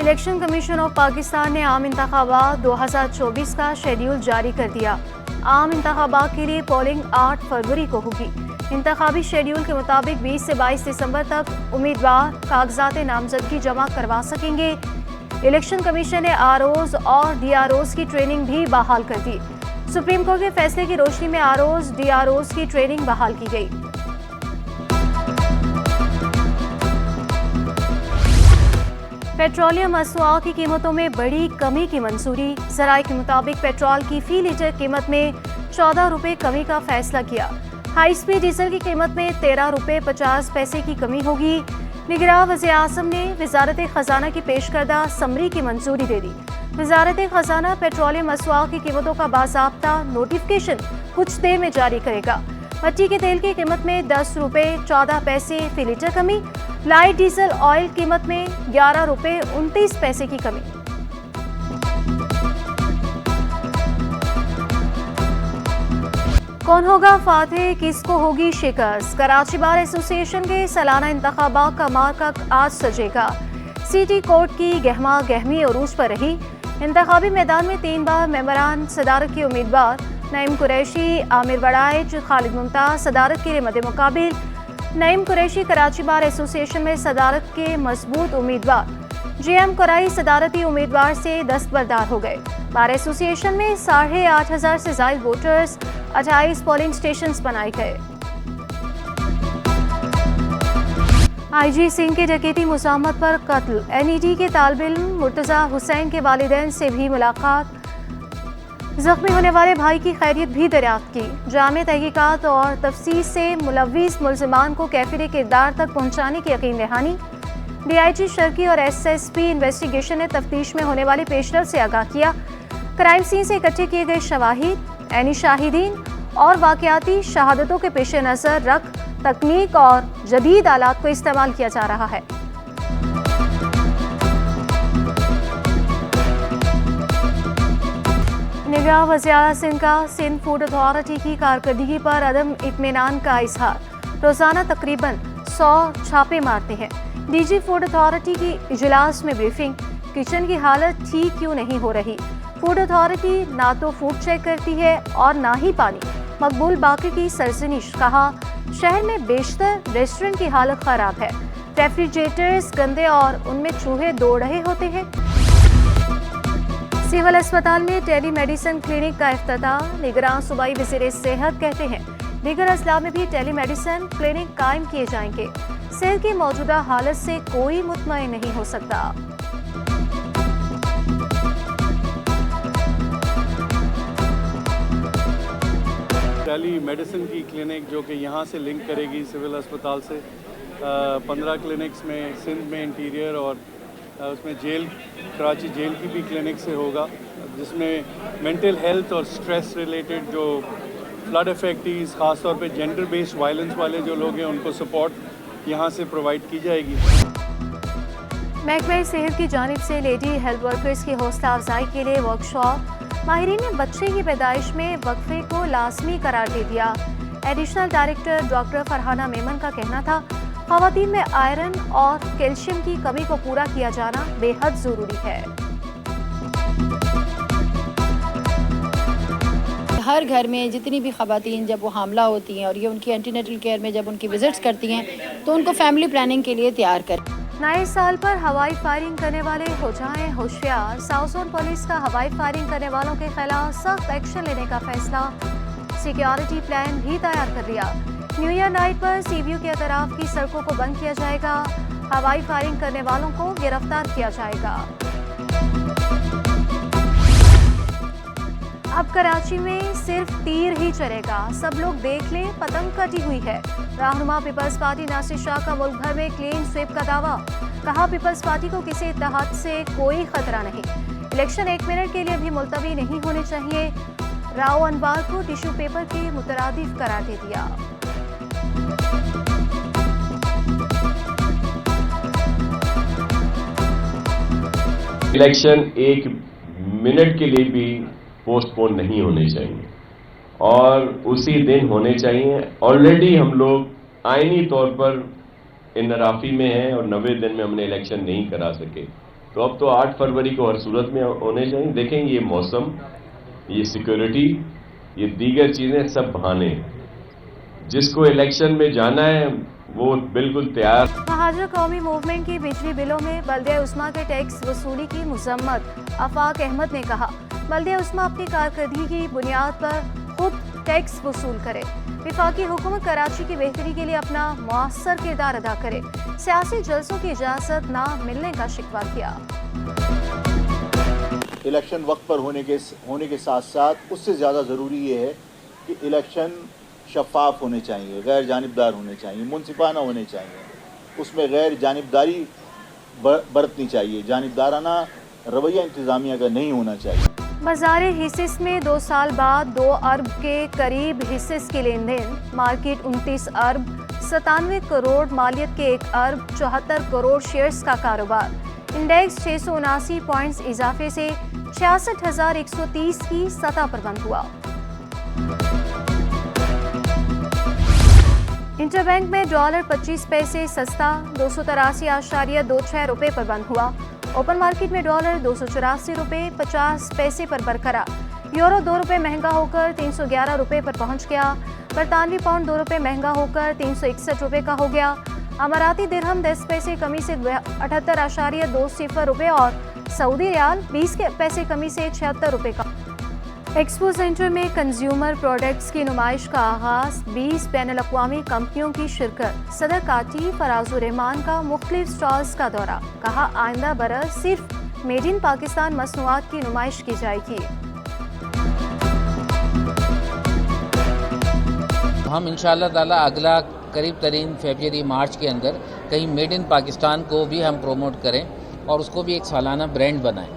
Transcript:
Election commission of Pakistan ने आम इंतखाबात 2024 का शेड्यूल जारी कर दिया। आम इंतखाबात के लिए पोलिंग 8 फरवरी को होगी। इंतखाबी शेड्यूल के मुताबिक 20 से 22 दिसंबर तक उम्मीदवार कागजात नामजदगी जमा करवा सकेंगे। इलेक्शन कमीशन ने आरओज और डीआरओज की ट्रेनिंग भी बहाल कर दी। सुप्रीम कोर्ट के फैसले की रोशनी में आरओज डीआरओज की ट्रेनिंग बहाल की गई। पेट्रोलियम मसनूआत की कीमतों में बड़ी कमी की मंजूरी। ज़राए के मुताबिक पेट्रोल की फी लीटर कीमत में 14 रुपये कमी का फैसला किया। हाई स्पीड डीजल की कीमत में 13 रुपये 50 पैसे की कमी होगी। निगरान वज़ीर आज़म ने वज़ारत ख़जाना की पेश करदा समरी की मंजूरी दे दी। वज़ारत ख़जाना पेट्रोलियम मसनूआत की कीमतों का बाज़ाब्ता नोटिफिकेशन कुछ देर में जारी करेगा। मट्टी के तेल की कीमत में 10 रुपये 14 पैसे फी लीटर कमी। लाइट डीजल ऑयल कीमत में 11 रुपये 29 पैसे की कमी। कौन होगा फातेह, किसको होगी शिकस्त? कराची बार एसोसिएशन के सालाना इंतखाबात का मार्का आज सजेगा। सिटी कोर्ट की गहमा गहमी उरूज पर रही। इंतखाबी मैदान में 3 बार मेंबरान सदारत के उम्मीदवार नईम कुरैशी, आमिर वड़ाइच, खालिद मुमताज सदारत के लिए मद्दे मुकाबिल। नईम कुरैशी कराची बार एसोसिएशन में सदारत के मजबूत उम्मीदवार। जीएम कुराई सदारती उम्मीदवार से दस्तबरदार हो गए। बार एसोसिएशन में 8,500 से ज़ायद वोटर्स, 28 पोलिंग स्टेशन बनाए गए। आईजी सिंह के डकैती मुज़ाहमत पर कत्ल। एनईडी के तालिब इल्म मुर्तज़ा हुसैन के वालिदैन से भी मुलाकात। जख्मी होने वाले भाई की खैरियत भी दरियाफ्त की। जामे तहकीकात और तफ्सीस से मुलव्विस मुल्ज़िमान को कैफिर किरदार तक पहुँचाने की यकीन दहानी। डीआईजी शर्की और एसएसपी इन्वेस्टिगेशन ने तफ्तीश में होने वाली पेशरफ से आगाह किया। क्राइम सीन से इकट्ठे किए गए शवाहिद, ऐनी शाहिदीन और वाक़याती शहादतों के पेश नज़र रख तकनीक और जदीद आलात को इस्तेमाल किया जा रहा है। निगरान वज़ीर आला सिंध का सिंध फूड अथॉरिटी की कारकर्दगी पर अदम इत्मीनान का इजहार। रोज़ाना तकरीबन 100 छापे मारते हैं। डीजी फूड अथॉरिटी की इजलास में ब्रीफिंग। किचन की हालत ठीक क्यों नहीं हो रही? फूड अथॉरिटी ना तो फूड चेक करती है और ना ही पानी। मकबूल बाकी की सरजनिश। कहा शहर में बेशतर रेस्टोरेंट की हालत खराब है। रेफ्रिजरेटर्स गंदे और उनमें चूहे दौड़ रहे होते हैं। सिविल अस्पताल में टेली मेडिसिन क्लिनिक का इफ्तिताह। निगरान सूबाई वज़ीर सेहत कहते हैं दीगर अजला में भी टेली मेडिसिन क्लिनिक कायम किए जाएंगे। सेहत की मौजूदा हालत से कोई मुतमईन नहीं हो सकता। टेली मेडिसिन की क्लिनिक जो कि यहाँ से लिंक करेगी सिविल अस्पताल से 15 क्लिनिक्स में सिंध में इंटीरियर और उसमें जेल कराची जेल की भी क्लिनिक से होगा, जिसमें मेंटल हेल्थ और स्ट्रेस रिलेटेड जो फ्लड इफेक्टीज ख़ास तौर पे जेंडर बेस्ड वायलेंस वाले जो लोग हैं उनको सपोर्ट यहाँ से प्रोवाइड की जाएगी। महकमा सेहत की जानिब से लेडी हेल्थ वर्कर्स की हौसला अफजाई के लिए वर्कशॉप। माहिरीन ने बच्चे की पैदाइश में वक्फे को लाजमी करार दे दिया। Additional director doctor Farhana Memon का कहना था ख़वातीन में आयरन और कैल्शियम की कमी को पूरा किया जाना बेहद ज़रूरी है। हर घर में जितनी भी ख़वातीन जब वो हामला होती हैं और ये उनकी एंटीनेटल केयर में जब उनकी विजिट्स करती हैं तो उनको फैमिली प्लानिंग के लिए तैयार करें। नए साल पर हवाई फायरिंग करने वाले हो जाएं होशियार। साउथ जोन पुलिस का हवाई फायरिंग करने वालों के खिलाफ सख्त एक्शन लेने का फैसला। सिक्योरिटी प्लान भी तैयार कर लिया। न्यू ईयर नाइट पर सीव्यू के अतराफ की सड़कों को बंद किया जाएगा। हवाई फायरिंग करने वालों को गिरफ्तार किया जाएगा। अब कराची में सिर्फ तीर ही चलेगा। सब लोग देख लें, पतंग कटी हुई है। रहनुमा पीपल्स पार्टी नासिर शाह का मुल्क भर में क्लीन स्वीप का दावा। कहा पीपल्स पार्टी को किसी इत्तेहाद से कोई खतरा नहीं। इलेक्शन 1 मिनट के लिए भी मुलतवी नहीं होने चाहिए। राव अनवार को टिश्यू पेपर के मुतरादिफ करार दे दिया। इलेक्शन 1 मिनट के लिए भी पोस्टपोन नहीं होने चाहिए और उसी दिन होने चाहिए। ऑलरेडी हम लोग आईनी तौर पर इन नराफी में हैं और 90 दिन में हमने इलेक्शन नहीं करा सके। तो अब तो 8 फरवरी को हर सूरत में होने चाहिए। देखें ये मौसम, ये सिक्योरिटी, ये दीगर चीज़ें सब बहाने। जिसको इलेक्शन में जाना है वो बिल्कुल तैयार। महाजर कौमी मूवमेंट की बिजली बिलों में बल्दिया उस्मा के टैक्स वसूली की मजम्मत। आफाक अहमद ने कहा, बल्दिया उस्मा अपनी कारकर्दगी की बुनियाद पर खुद टैक्स वसूल करे। विफाकी हुकूमत कराची की बेहतरी के लिए अपना मुअस्सर किरदार अदा करे। सियासी जलसों की इजाज़त ना मिलने का शिकवा किया। इलेक्शन वक्त पर होने के साथ साथ उससे ज़्यादा ज़रूरी ये है कि इलेक्शन शफाफ होने चाहिए, गैर जानिबदार होने चाहिए, मुनसिफाना होने चाहिए, उसमें गैर जानिबदारी बरतनी चाहिए, जानिबदाराना रवैया इंतज़ामिया का नहीं होना चाहिए। बाजार हिस्सेस में 2 साल बाद 2 अरब के करीब हिस्सेस की लेन देन। मार्केट 29 अरब 97 करोड़, मालियत के 1 अरब 74 करोड़ शेयर्स का कारोबार। इंडेक्स 679 पॉइंट्स इजाफे से 66,130 की सतह पर बंद हुआ। इंटरबैंक में डॉलर 25 पैसे सस्ता 283.26 रुपये पर बंद हुआ। ओपन मार्केट में डॉलर 284 रुपये 50 पैसे पर बरकरार। यूरो 2 रुपये महंगा होकर 311 रुपये पर पहुंच गया। बरतानवी पाउंड 2 रुपये महंगा होकर 361 रुपये का हो गया। अमाराती दिरहम 10 पैसे कमी से 78.20 रुपये और सऊदी रियाल 20 पैसे कमी से 76 रुपये का। एक्सपो सेंटर में कंज्यूमर प्रोडक्ट्स की नुमाइश का आगाज। 20 बैनुल-अक़वामी कंपनियों की शिरकत। सदर काटी फराजुर रहमान का मुख्तलिफ स्टॉल्स का दौरा। कहा, आइंदा बरस सिर्फ मेड इन पाकिस्तान मसनूआत की नुमाइश की जाएगी। हम इंशाअल्लाह ताला अगला करीब तरीन फरवरी मार्च के अंदर कहीं मेड इन पाकिस्तान को भी हम प्रोमोट करें और उसको भी एक सालाना ब्रांड बनाएं।